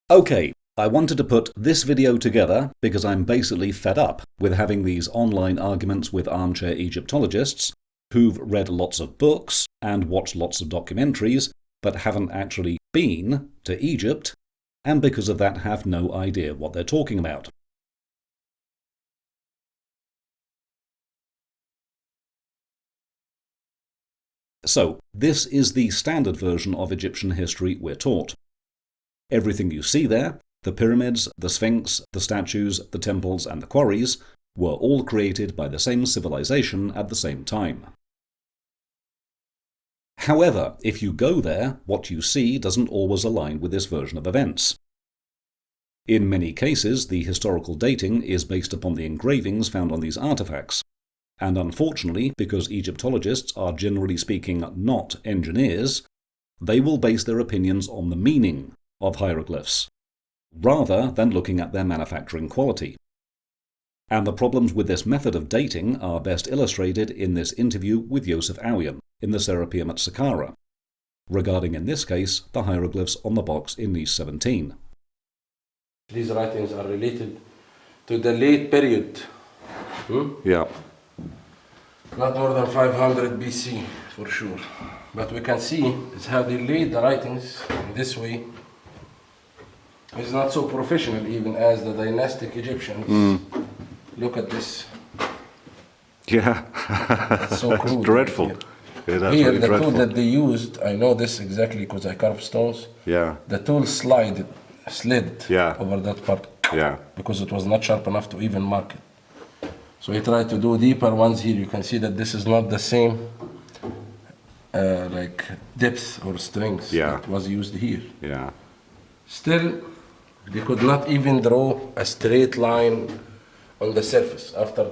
Okay, I wanted to put this video together because I'm basically fed up with having these online arguments with armchair Egyptologists who've read lots of books and watched lots of documentaries but haven't actually been to Egypt, and because of that have no idea what they're talking about. So, this is the standard version of Egyptian history we're taught. Everything you see there, the pyramids, the Sphinx, the statues, the temples, and the quarries, were all created by the same civilization at the same time. However, if you go there, what you see doesn't always align with this version of events. In many cases, the historical dating is based upon the engravings found on these artifacts, and unfortunately, because Egyptologists are generally speaking not engineers, they will base their opinions on the meaning of hieroglyphs, rather than looking at their manufacturing quality. And the problems with this method of dating are best illustrated in this interview with Yosef Aouyam in the Serapeum at Saqqara, regarding in this case the hieroglyphs on the box in Niche 17. These writings are related to the late period. Yeah. Not more than 500 BC, for sure. But we can see is how they laid the writings in this way. It's not so professional even as the dynastic Egyptians. Look at this. Yeah. It's so crude. Dreadful. Yeah, that's Here, really the dreadful. tool that they used, I know this exactly because I carved stones. Yeah. The tool slid over that part. Yeah. Because it was not sharp enough to even mark it. So we tried to do deeper ones here. You can see that this is not the same like depth or strength that was used here. Yeah. Still, they could not even draw a straight line on the surface after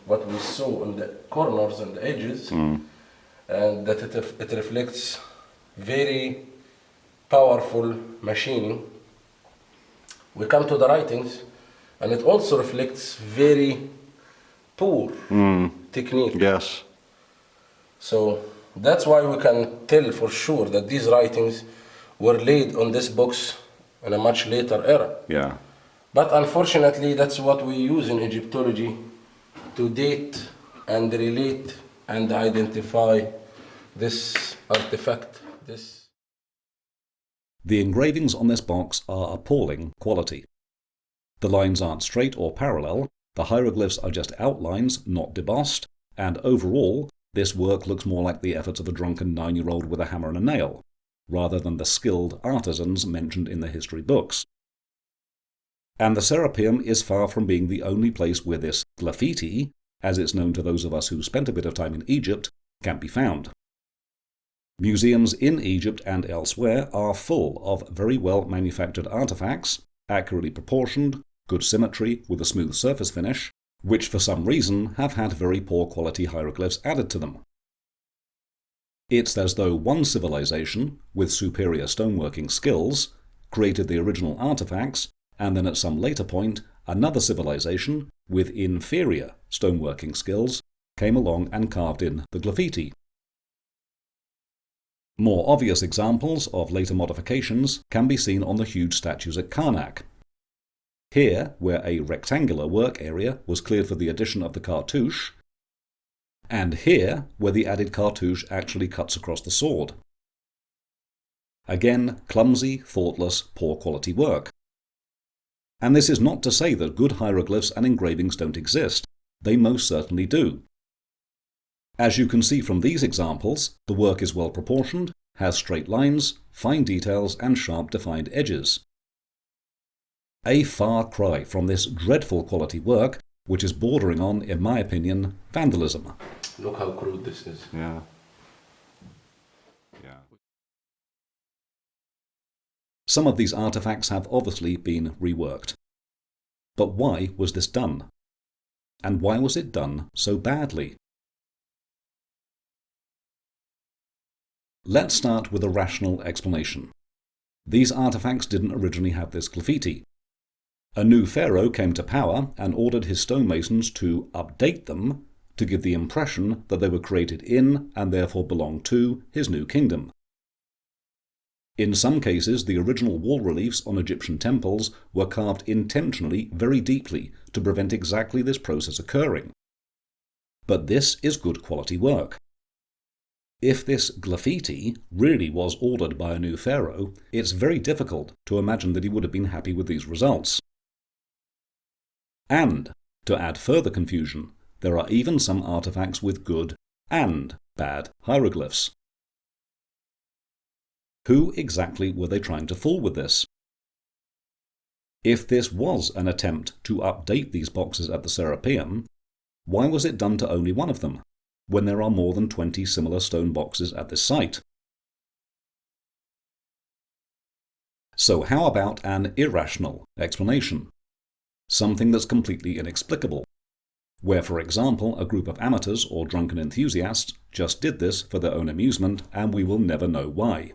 what we saw on the corners and the edges, and that it reflects very powerful machining. We come to the writings, and it also reflects very poor technique. Yes. So that's why we can tell for sure that these writings were laid on this box in a much later era. Yeah. But unfortunately, that's what we use in Egyptology to date and relate and identify this artifact. The engravings on this box are appalling quality. The lines aren't straight or parallel, the hieroglyphs are just outlines, not debossed, and overall, this work looks more like the efforts of a drunken 9-year-old with a hammer and a nail, rather than the skilled artisans mentioned in the history books. And the Serapeum is far from being the only place where this graffiti, as it's known to those of us who spent a bit of time in Egypt, can be found. Museums in Egypt and elsewhere are full of very well manufactured artifacts, accurately proportioned, good symmetry with a smooth surface finish, which for some reason have had very poor quality hieroglyphs added to them. It's as though one civilization, with superior stoneworking skills, created the original artifacts, and then at some later point, another civilization, with inferior stoneworking skills, came along and carved in the graffiti. More obvious examples of later modifications can be seen on the huge statues at Karnak. Here, where a rectangular work area was cleared for the addition of the cartouche, and here, where the added cartouche actually cuts across the sword. Again, clumsy, thoughtless, poor quality work. And this is not to say that good hieroglyphs and engravings don't exist. They most certainly do. As you can see from these examples, the work is well proportioned, has straight lines, fine details, and sharp defined edges. A far cry from this dreadful quality work, which is bordering on, in my opinion, vandalism. Look how crude this is. Yeah. Some of these artifacts have obviously been reworked. But why was this done? And why was it done so badly? Let's start with a rational explanation. These artifacts didn't originally have this graffiti. A new pharaoh came to power and ordered his stonemasons to update them to give the impression that they were created in and therefore belonged to his new kingdom. In some cases, the original wall reliefs on Egyptian temples were carved intentionally very deeply to prevent exactly this process occurring. But this is good quality work. If this graffiti really was ordered by a new pharaoh, it's very difficult to imagine that he would have been happy with these results. And, to add further confusion, there are even some artifacts with good and bad hieroglyphs. Who exactly were they trying to fool with this? If this was an attempt to update these boxes at the Serapeum, why was it done to only one of them, when there are more than 20 similar stone boxes at this site? So how about an irrational explanation? Something that's completely inexplicable, where, for example, a group of amateurs or drunken enthusiasts just did this for their own amusement and we will never know why.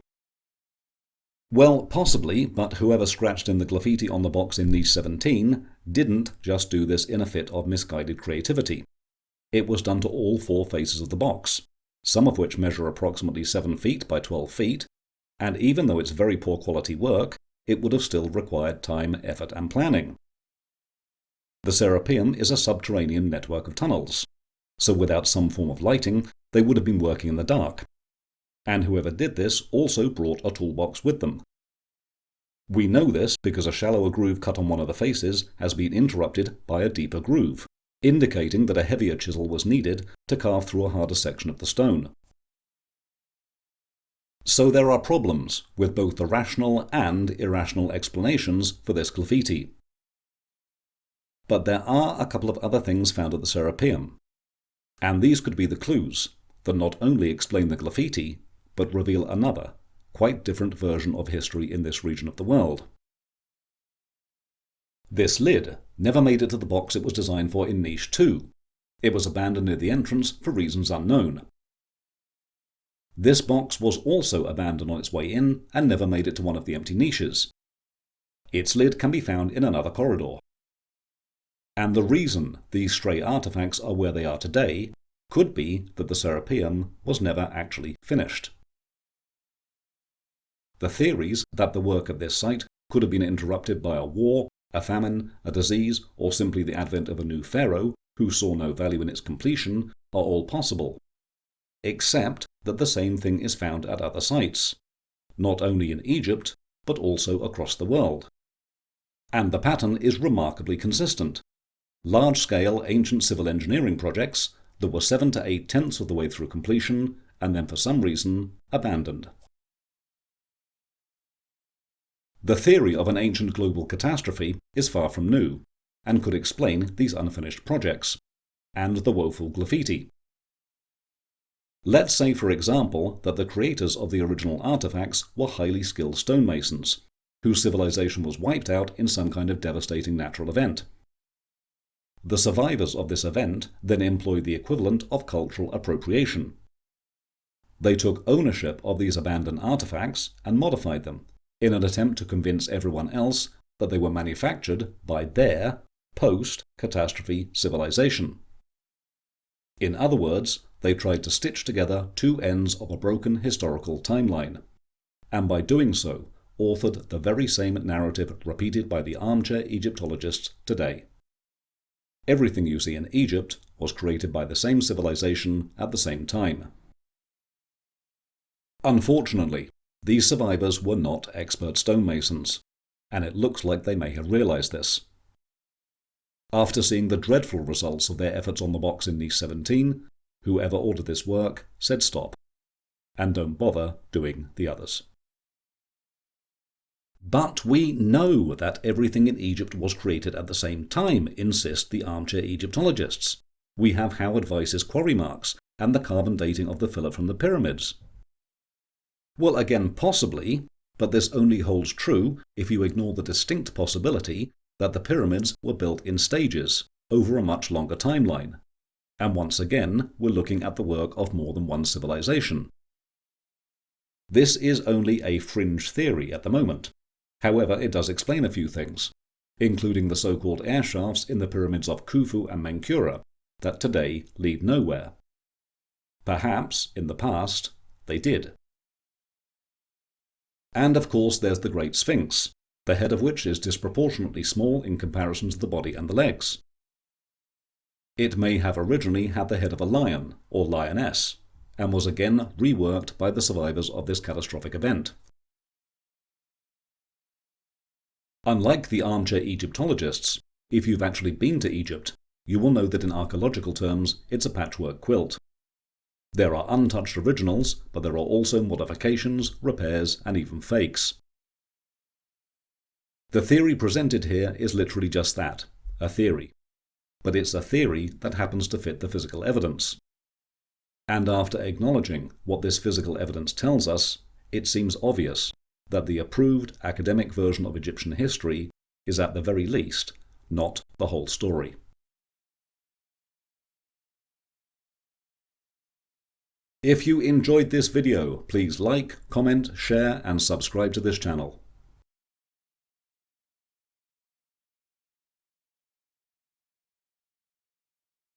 Well, possibly, but whoever scratched in the graffiti on the box in niche 17 didn't just do this in a fit of misguided creativity. It was done to all 4 faces of the box, some of which measure approximately 7 feet by 12 feet, and even though it's very poor quality work, it would have still required time, effort, and planning. The Serapeum is a subterranean network of tunnels, so without some form of lighting, they would have been working in the dark. And whoever did this also brought a toolbox with them. We know this because a shallower groove cut on one of the faces has been interrupted by a deeper groove, indicating that a heavier chisel was needed to carve through a harder section of the stone. So there are problems with both the rational and irrational explanations for this graffiti. But there are a couple of other things found at the Serapeum, and these could be the clues that not only explain the graffiti, but reveal another, quite different version of history in this region of the world. This lid never made it to the box it was designed for in niche 2. It was abandoned near the entrance for reasons unknown. This box was also abandoned on its way in and never made it to one of the empty niches. Its lid can be found in another corridor. And the reason these stray artifacts are where they are today could be that the Serapeum was never actually finished. The theories that the work at this site could have been interrupted by a war, a famine, a disease, or simply the advent of a new pharaoh who saw no value in its completion are all possible, except that the same thing is found at other sites, not only in Egypt, but also across the world. And the pattern is remarkably consistent. Large-scale ancient civil engineering projects that were 7 to 8/10 of the way through completion, and then for some reason abandoned. The theory of an ancient global catastrophe is far from new, and could explain these unfinished projects, and the woeful graffiti. Let's say, for example, that the creators of the original artifacts were highly skilled stonemasons, whose civilization was wiped out in some kind of devastating natural event. The survivors of this event then employed the equivalent of cultural appropriation. They took ownership of these abandoned artifacts and modified them, in an attempt to convince everyone else that they were manufactured by their post-catastrophe civilization. In other words, they tried to stitch together 2 ends of a broken historical timeline, and by doing so, authored the very same narrative repeated by the armchair Egyptologists today. Everything you see in Egypt was created by the same civilization at the same time. Unfortunately, these survivors were not expert stonemasons, and it looks like they may have realized this. After seeing the dreadful results of their efforts on the box in niche 17, whoever ordered this work said stop, and don't bother doing the others. But we know that everything in Egypt was created at the same time, insist the armchair Egyptologists. We have Howard Weiss's quarry marks and the carbon dating of the fillet from the pyramids. Well, again, possibly, but this only holds true if you ignore the distinct possibility that the pyramids were built in stages over a much longer timeline. And once again, we're looking at the work of more than one civilization. This is only a fringe theory at the moment. However, it does explain a few things, including the so-called air shafts in the pyramids of Khufu and Menkaure that today lead nowhere. Perhaps, in the past, they did. And of course there's the Great Sphinx, the head of which is disproportionately small in comparison to the body and the legs. It may have originally had the head of a lion or lioness, and was again reworked by the survivors of this catastrophic event. Unlike the armchair Egyptologists, if you've actually been to Egypt, you will know that in archaeological terms it's a patchwork quilt. There are untouched originals, but there are also modifications, repairs, and even fakes. The theory presented here is literally just that, a theory. But it's a theory that happens to fit the physical evidence. And after acknowledging what this physical evidence tells us, it seems obvious that the approved academic version of Egyptian history is at the very least not the whole story. If you enjoyed this video, please like, comment, share, and subscribe to this channel.